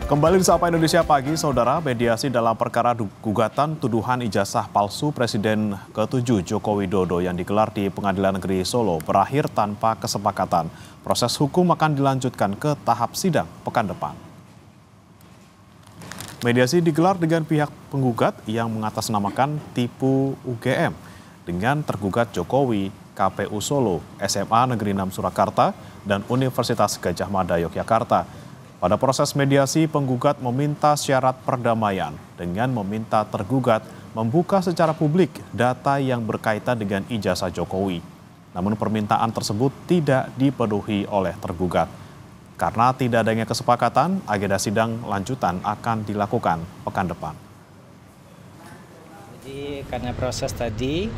Kembali di Sapa Indonesia Pagi, Saudara, mediasi dalam perkara gugatan tuduhan ijazah palsu Presiden ke-7 Joko Widodo yang digelar di Pengadilan Negeri Solo berakhir tanpa kesepakatan. Proses hukum akan dilanjutkan ke tahap sidang pekan depan. Mediasi digelar dengan pihak penggugat yang mengatasnamakan tipu UGM dengan tergugat Jokowi, KPU Solo, SMA Negeri 6 Surakarta, dan Universitas Gadjah Mada Yogyakarta. Pada proses mediasi, penggugat meminta syarat perdamaian dengan meminta tergugat membuka secara publik data yang berkaitan dengan ijazah Jokowi. Namun permintaan tersebut tidak dipenuhi oleh tergugat. Karena tidak adanya kesepakatan, agenda sidang lanjutan akan dilakukan pekan depan. Jadi karena proses tadi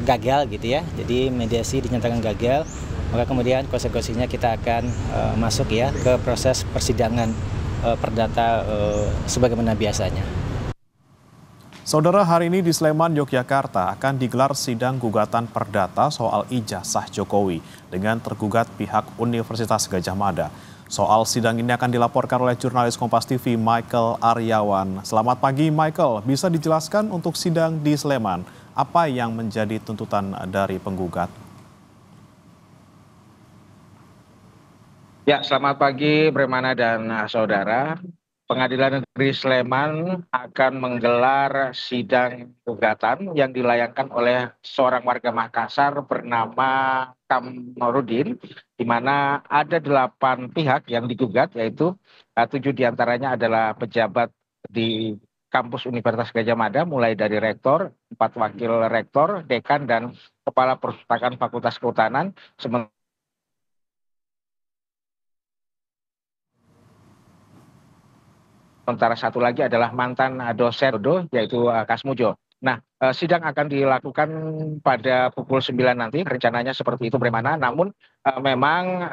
gagal gitu ya, jadi mediasi dinyatakan gagal. Maka kemudian konsekuensinya kita akan masuk ya ke proses persidangan perdata sebagaimana biasanya. Saudara, hari ini di Sleman, Yogyakarta akan digelar sidang gugatan perdata soal ijazah Jokowi dengan tergugat pihak Universitas Gadjah Mada. Soal sidang ini akan dilaporkan oleh jurnalis Kompas TV Michael Aryawan. Selamat pagi Michael, bisa dijelaskan untuk sidang di Sleman, apa yang menjadi tuntutan dari penggugat? Ya, selamat pagi Bremana dan saudara. Pengadilan Negeri Sleman akan menggelar sidang gugatan yang dilayangkan oleh seorang warga Makassar bernama Kamarudin, di mana ada 8 pihak yang digugat, yaitu 7 diantaranya adalah pejabat di kampus Universitas Gadjah Mada, mulai dari rektor, 4 wakil rektor, dekan, dan kepala perpustakaan Fakultas Kehutanan. Sementara satu lagi adalah mantan dosen yaitu Kasmujo. Nah, sidang akan dilakukan pada pukul 9 nanti, rencananya seperti itu Bremana. Namun memang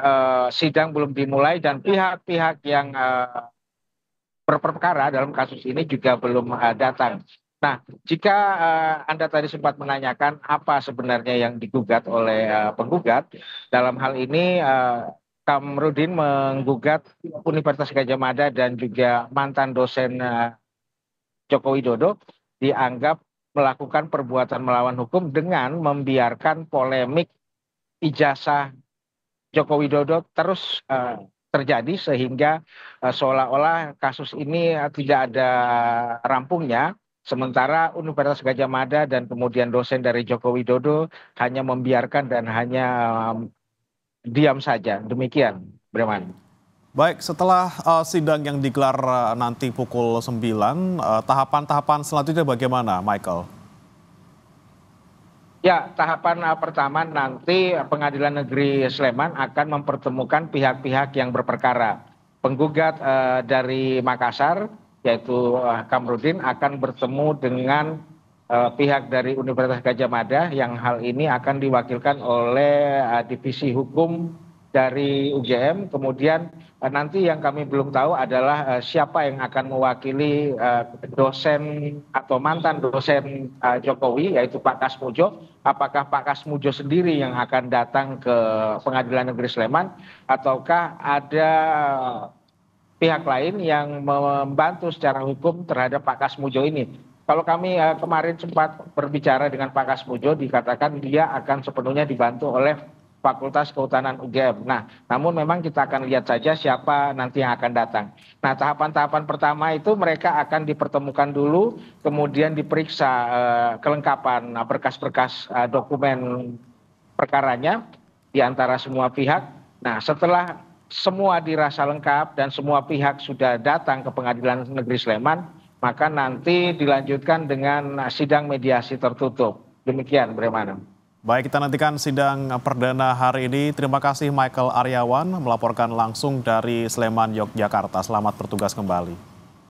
sidang belum dimulai dan pihak-pihak yang berperkara dalam kasus ini juga belum datang. Nah, jika Anda tadi sempat menanyakan apa sebenarnya yang digugat oleh penggugat, dalam hal ini Kamarudin menggugat Universitas Gadjah Mada dan juga mantan dosen Joko Widodo dianggap melakukan perbuatan melawan hukum dengan membiarkan polemik ijazah Joko Widodo terus terjadi sehingga seolah-olah kasus ini tidak ada rampungnya. Sementara Universitas Gadjah Mada dan kemudian dosen dari Joko Widodo hanya membiarkan dan hanya diam saja. Demikian, Breman. Baik, setelah sidang yang digelar nanti pukul 9, tahapan-tahapan selanjutnya bagaimana, Michael? Ya, tahapan pertama nanti Pengadilan Negeri Sleman akan mempertemukan pihak-pihak yang berperkara. Penggugat dari Makassar, yaitu Kamarudin, akan bertemu dengan pihak dari Universitas Gadjah Mada yang hal ini akan diwakilkan oleh divisi hukum dari UGM. Kemudian nanti yang kami belum tahu adalah siapa yang akan mewakili dosen atau mantan dosen Jokowi, yaitu Pak Kasmujo. Apakah Pak Kasmujo sendiri yang akan datang ke Pengadilan Negeri Sleman ataukah ada pihak lain yang membantu secara hukum terhadap Pak Kasmujo ini? Kalau kami kemarin sempat berbicara dengan Pak Kasmujo, dikatakan dia akan sepenuhnya dibantu oleh Fakultas Kehutanan UGM. Nah, namun memang kita akan lihat saja siapa nanti yang akan datang. Nah, tahapan-tahapan pertama itu mereka akan dipertemukan dulu, kemudian diperiksa kelengkapan berkas-berkas dokumen perkaranya di antara semua pihak. Nah, setelah semua dirasa lengkap dan semua pihak sudah datang ke Pengadilan Negeri Sleman, maka nanti dilanjutkan dengan sidang mediasi tertutup. Demikian, Bremana. Baik, kita nantikan sidang perdana hari ini. Terima kasih Michael Aryawan melaporkan langsung dari Sleman, Yogyakarta. Selamat bertugas kembali.